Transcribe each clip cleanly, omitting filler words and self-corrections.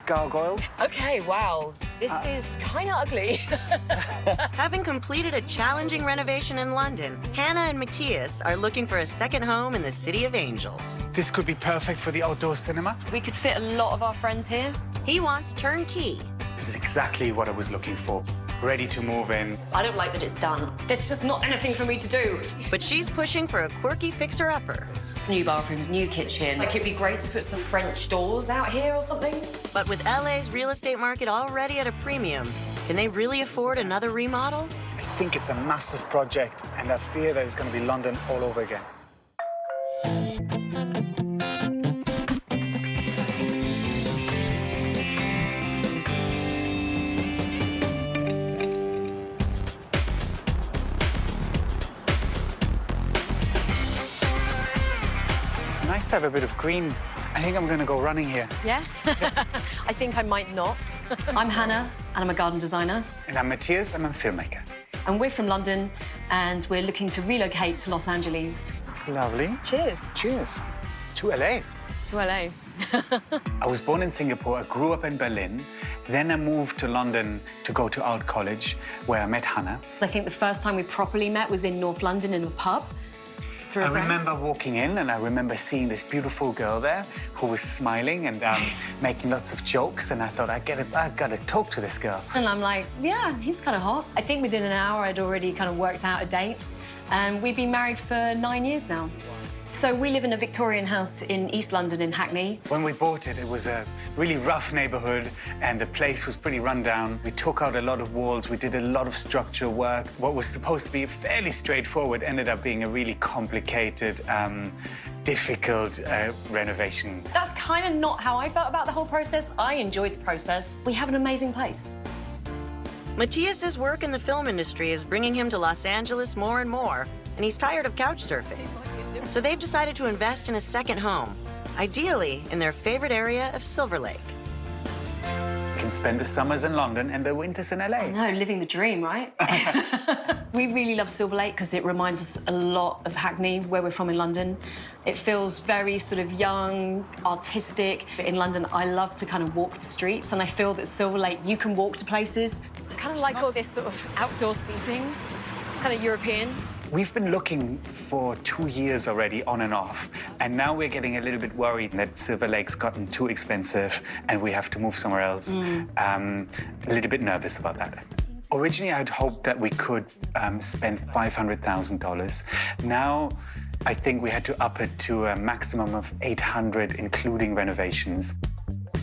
gargoyles. Okay, wow. This is kind of ugly. Having completed a challenging renovation in London, Hannah and Matthias are looking for a second home in the City of Angels. This could be perfect for the outdoor cinema. We could fit a lot of our friends here. He wants turnkey. This is exactly what I was looking for. Ready to move in. I don't like that it's done. There's just not anything for me to do. But she's pushing for a quirky fixer-upper. New bathrooms, new kitchen. Like, it'd be great to put some French doors out here or something. But with LA's real estate market already at a premium, can they really afford another remodel? I think it's a massive project, and I fear that it's going to be London all over again. Nice to have a bit of green. I think I'm going to go running here. Yeah? I think I might not. I'm Hannah, and I'm a garden designer. And I'm Matthias, I'm a filmmaker. And we're from London, and we're looking to relocate to Los Angeles. Lovely. Cheers. Cheers. To LA. To LA. I was born in Singapore, I grew up in Berlin. Then I moved to London to go to art college, where I met Hannah. I think the first time we properly met was in North London in a pub. I remember walking in and I remember seeing this beautiful girl there who was smiling and making lots of jokes, and I thought, I gotta talk to this girl. And I'm like, yeah, he's kind of hot. I think within an hour I'd already kind of worked out a date, and we've been married for 9 years now. So we live in a Victorian house in East London in Hackney. When we bought it, it was a really rough neighborhood and the place was pretty run down. We took out a lot of walls, we did a lot of structural work. What was supposed to be fairly straightforward ended up being a really complicated, difficult renovation. That's kind of not how I felt about the whole process. I enjoyed the process. We have an amazing place. Matthias's work in the film industry is bringing him to Los Angeles more and more, and he's tired of couch surfing. So they've decided to invest in a second home, ideally in their favorite area of Silver Lake. You can spend the summers in London and the winters in LA. No, living the dream, right? We really love Silver Lake because it reminds us a lot of Hackney, where we're from in London. It feels very sort of young, artistic. In London, I love to kind of walk the streets, and I feel that Silver Lake, you can walk to places. I kind of like all this sort of outdoor seating. It's kind of European. We've been looking for 2 years already, on and off, and now we're getting a little bit worried that Silver Lake's gotten too expensive and we have to move somewhere else. A little bit nervous about that. Originally, I'd hoped that we could spend $500,000. Now, I think we had to up it to a maximum of $800, including renovations.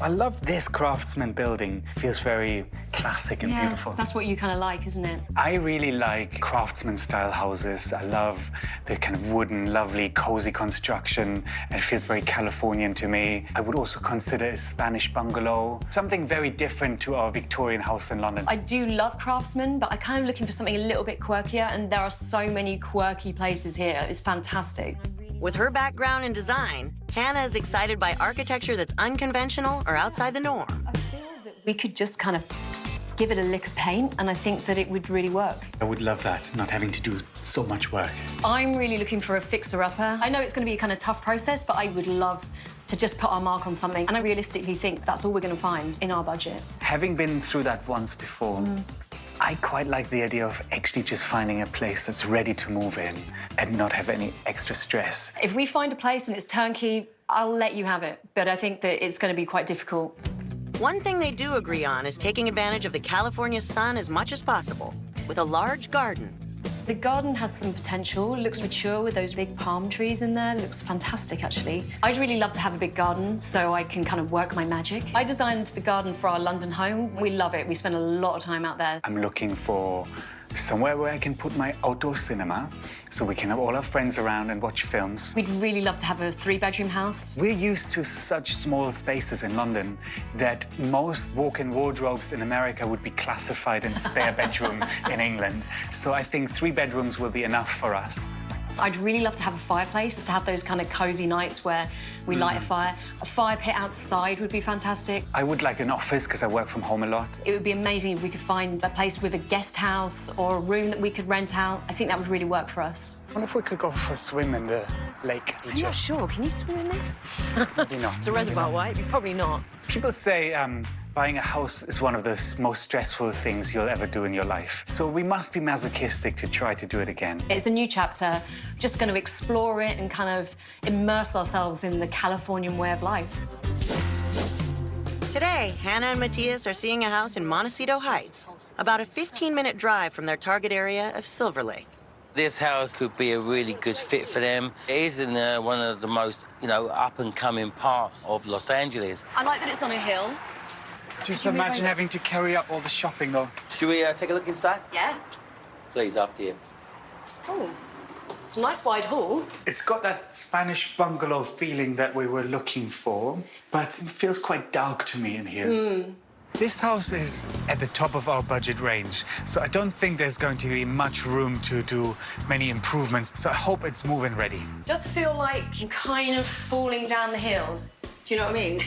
I love this Craftsman building. It feels very classic and beautiful. That's what you kind of like, isn't it? I really like Craftsman-style houses. I love the kind of wooden, lovely, cozy construction. And it feels very Californian to me. I would also consider a Spanish bungalow, something very different to our Victorian house in London. I do love Craftsman, but I'm kind of looking for something a little bit quirkier, and there are so many quirky places here. It's fantastic. With her background in design, Hannah is excited by architecture that's unconventional or outside the norm. We could just kind of give it a lick of paint, and I think that it would really work. I would love that, not having to do so much work. I'm really looking for a fixer-upper. I know it's going to be a kind of tough process, but I would love to just put our mark on something. And I realistically think that's all we're going to find in our budget. Having been through that once before, I quite like the idea of actually just finding a place that's ready to move in and not have any extra stress. If we find a place and it's turnkey, I'll let you have it. But I think that it's going to be quite difficult. One thing they do agree on is taking advantage of the California sun as much as possible, with a large garden. The garden has some potential. It looks mature with those big palm trees in there. It looks fantastic, actually. I'd really love to have a big garden so I can kind of work my magic. I designed the garden for our London home. We love it. We spend a lot of time out there. I'm looking for somewhere where I can put my outdoor cinema so we can have all our friends around and watch films. We'd really love to have a 3-bedroom house. We're used to such small spaces in London that most walk-in wardrobes in America would be classified in spare bedroom in England. So I think 3 bedrooms will be enough for us. I'd really love to have a fireplace, to have those kind of cozy nights where we light a fire. A fire pit outside would be fantastic. I would like an office because I work from home a lot. It would be amazing if we could find a place with a guest house or a room that we could rent out. I think that would really work for us. I wonder if we could go for a swim in the lake. I'm not sure. Can you swim in this? Maybe not. It's a reservoir, right? Probably not. People say buying a house is one of the most stressful things you'll ever do in your life. So we must be masochistic to try to do it again. It's a new chapter. Just going to explore it and kind of immerse ourselves in the Californian way of life. Today, Hannah and Matthias are seeing a house in Montecito Heights, about a 15-minute drive from their target area of Silver Lake. This house could be a really good fit for them. It is in one of the most, up-and-coming parts of Los Angeles. I like that it's on a hill. Just imagine having to carry up all the shopping, though. Should we take a look inside? Yeah. Please, after you. Oh, it's a nice wide hall. It's got that Spanish bungalow feeling that we were looking for, but it feels quite dark to me in here. This house is at the top of our budget range, so I don't think there's going to be much room to do many improvements, so I hope it's move-in ready. Does feel like you're kind of falling down the hill. Do you know what I mean?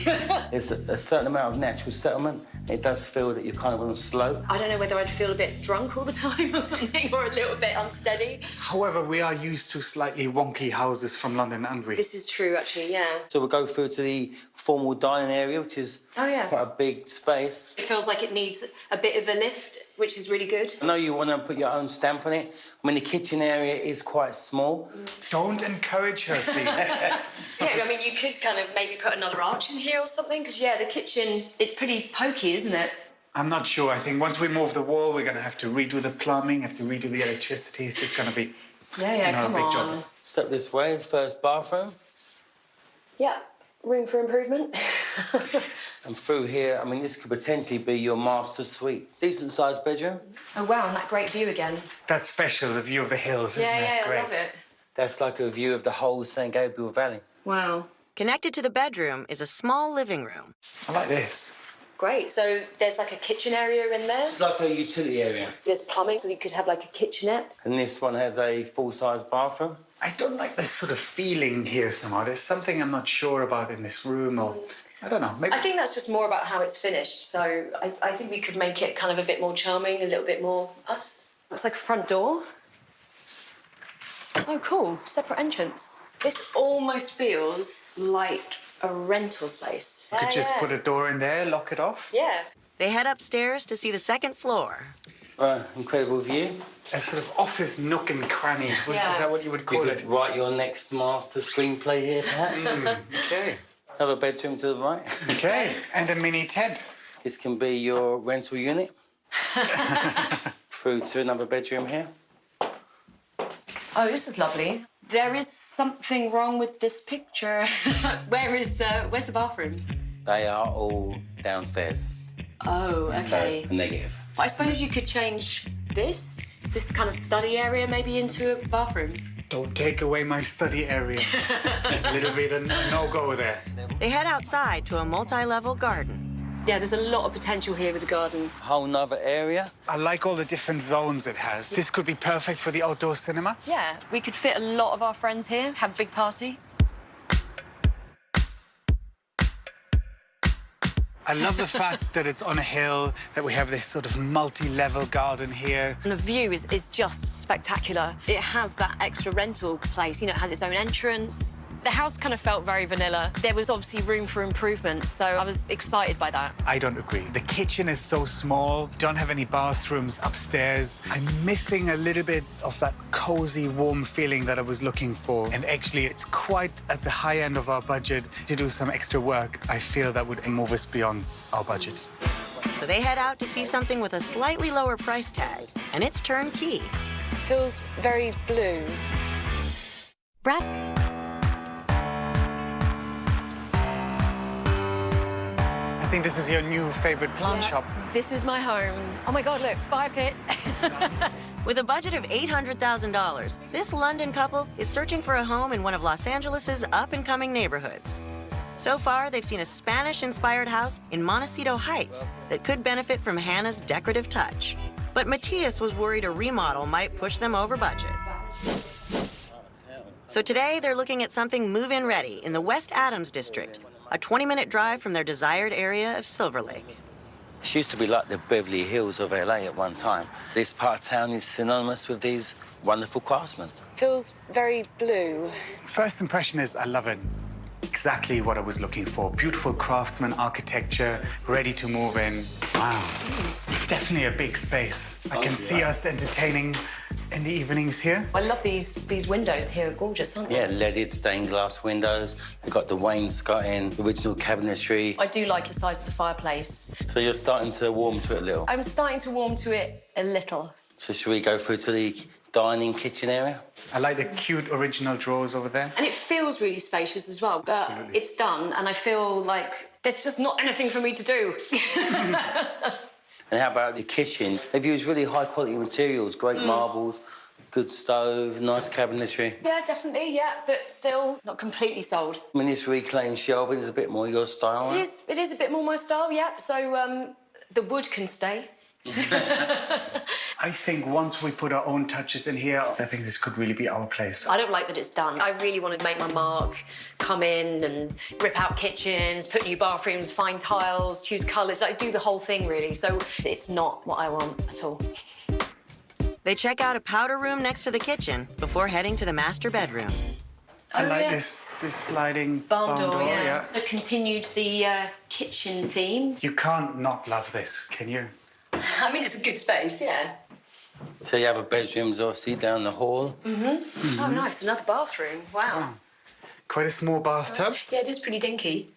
There's a certain amount of natural settlement. It does feel that you're kind of on a slope. I don't know whether I'd feel a bit drunk all the time or something, or a little bit unsteady. However, we are used to slightly wonky houses from London, aren't we? This is true, actually, yeah. So we'll go through to the formal dining area, which is quite a big space. It feels like it needs a bit of a lift, which is really good. I know you want to put your own stamp on it. I mean, the kitchen area is quite small. Don't encourage her, please. Yeah, I mean, you could kind of maybe put another arch in here or something, because, yeah, the kitchen, it's pretty pokey, isn't it? I'm not sure. I think once we move the wall, we're going to have to redo the plumbing, have to redo the electricity. It's just going to be Come a big on. job. Step this way, first bathroom. Yeah, room for improvement. And through here, I mean, this could potentially be your master suite. Decent-sized bedroom. Oh, wow, and that great view again. That's special, the view of the hills, isn't it? Yeah, Great. I love it. That's like a view of the whole San Gabriel Valley. Wow. Connected to the bedroom is a small living room. I like this. Great, so there's like a kitchen area in there. It's like a utility area. There's plumbing, so you could have like a kitchenette. And this one has a full-size bathroom. I don't like this sort of feeling here somehow. There's something I'm not sure about in this room, or I don't know. Maybe I think that's just more about how it's finished, so I think we could make it kind of a bit more charming, a little bit more us. It's like a front door. Oh, cool, separate entrance. This almost feels like a rental space. you could just put a door in there, lock it off. Yeah. They head upstairs to see the second floor. Incredible view. A sort of office nook and cranny. Is that what you would You call could it? write your next master screenplay here, perhaps. Okay. Another bedroom to the right. Okay. And a mini tent. This can be your rental unit. Through to another bedroom here. Oh, this is lovely. There is something wrong with this picture. Where's the bathroom? They are all downstairs. Oh, okay. So, negative. I suppose you could change this kind of study area maybe into a bathroom. Don't take away my study area. There's a little bit of no-go there. They head outside to a multi-level garden. Yeah, there's a lot of potential here with the garden. Whole nother area. I like all the different zones it has. This could be perfect for the outdoor cinema. Yeah, we could fit a lot of our friends here, have a big party. I love the fact that it's on a hill, that we have this sort of multi-level garden here. And the view is just spectacular. It has that extra rental place, you know, it has its own entrance. The house kind of felt very vanilla. There was obviously room for improvement, so I was excited by that. I don't agree. The kitchen is so small, don't have any bathrooms upstairs. I'm missing a little bit of that cozy, warm feeling that I was looking for. And actually, it's quite at the high end of our budget to do some extra work. I feel that would move us beyond our budget. So they head out to see something with a slightly lower price tag, and it's turnkey. Feels very blue. Brad. I think this is your new favorite plant shop. This is my home. Oh my God, look, fire pit. With a budget of $800,000, this London couple is searching for a home in one of Los Angeles' up-and-coming neighborhoods. So far, they've seen a Spanish-inspired house in Montecito Heights that could benefit from Hannah's decorative touch. But Matthias was worried a remodel might push them over budget. So today they're looking at something move-in ready in the West Adams district, a 20-minute drive from their desired area of Silver Lake. It used to be like the Beverly Hills of LA at one time. This part of town is synonymous with these wonderful craftsmen. Feels very blue. First impression is I love it. Exactly what I was looking for. Beautiful craftsman architecture, ready to move in. Wow. Definitely a big space. I can see us entertaining in the evenings here. I love these windows here. Are gorgeous, aren't they? Yeah, leaded stained glass windows. We've got the wainscoting, original cabinetry. I do like the size of the fireplace. So you're starting to warm to it a little. I'm starting to warm to it a little. So should we go through to the dining kitchen area? I like the cute original drawers over there. And it feels really spacious as well. But Absolutely. it's done, and I feel like there's just not anything for me to do. And how about the kitchen? They've used really high-quality materials, great marbles, good stove, nice cabinetry. Yeah, definitely, yeah, but still not completely sold. I mean, this reclaimed shelving is a bit more your style, right? It is a bit more my style, yeah. So the wood can stay. I think once we put our own touches in here, I think this could really be our place. I don't like that it's done. I really want to make my mark, come in and rip out kitchens, put new bathrooms, find tiles, choose colours, like do the whole thing really. So it's not what I want at all. They check out a powder room next to the kitchen before heading to the master bedroom. I like yeah. this sliding Barn door, yeah. yeah. So continued the kitchen theme. You can't not love this, can you? I mean, it's a good space, yeah. So you have a bedrooms, obviously, down the hall. Oh, nice, another bathroom. Wow. Quite a small bathtub. Yeah, it is pretty dinky.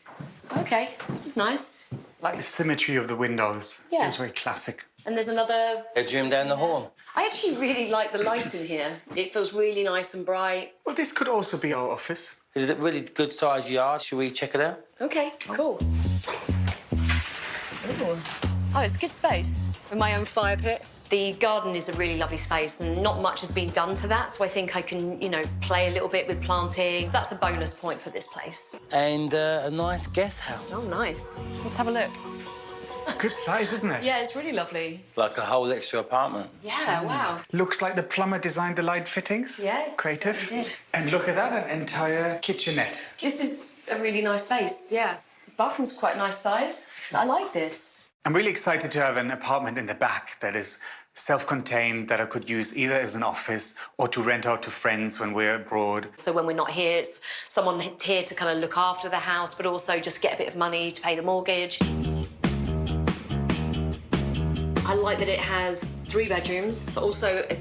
Okay, this is nice. Like the symmetry of the windows. Yeah. It's very classic. And there's another... Bedroom down the hall. I actually really like the light in here. It feels really nice and bright. Well, this could also be our office. Is it a really good sized yard? Should we check it out? Okay, cool. Ooh. Oh, it's a good space. With my own fire pit. The garden is a really lovely space and not much has been done to that, so I think I can, you know, play a little bit with planting. So that's a bonus point for this place. And a nice guest house. Oh, nice. Let's have a look. Good size, isn't it? Yeah, it's really lovely. Like a whole extra apartment. Yeah, wow. Looks like the plumber designed the light fittings. Yeah, Creative. certainly did. And look at that, an entire kitchenette. This is a really nice space, yeah. The bathroom's quite a nice size. I like this. I'm really excited to have an apartment in the back that is self-contained, that I could use either as an office or to rent out to friends when we're abroad. So when we're not here, it's someone here to kind of look after the house, but also just get a bit of money to pay the mortgage. I like that it has 3 bedrooms, but also a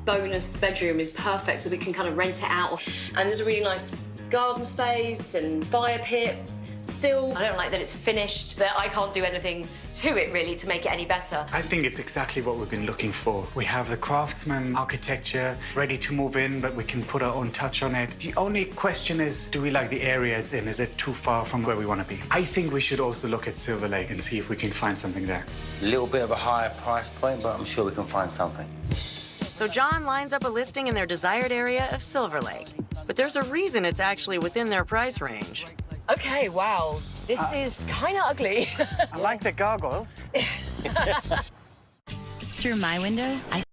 bonus bedroom is perfect, so we can kind of rent it out. And there's a really nice garden space and fire pit. Still, I don't like that it's finished, that I can't do anything to it, really, to make it any better. I think it's exactly what we've been looking for. We have the craftsman architecture ready to move in, but we can put our own touch on it. The only question is, do we like the area it's in? Is it too far from where we want to be? I think we should also look at Silver Lake and see if we can find something there. A little bit of a higher price point, but I'm sure we can find something. So John lines up a listing in their desired area of Silver Lake. But there's a reason it's actually within their price range. Okay, wow. This is kind of ugly. I like the gargoyles. Through my window, I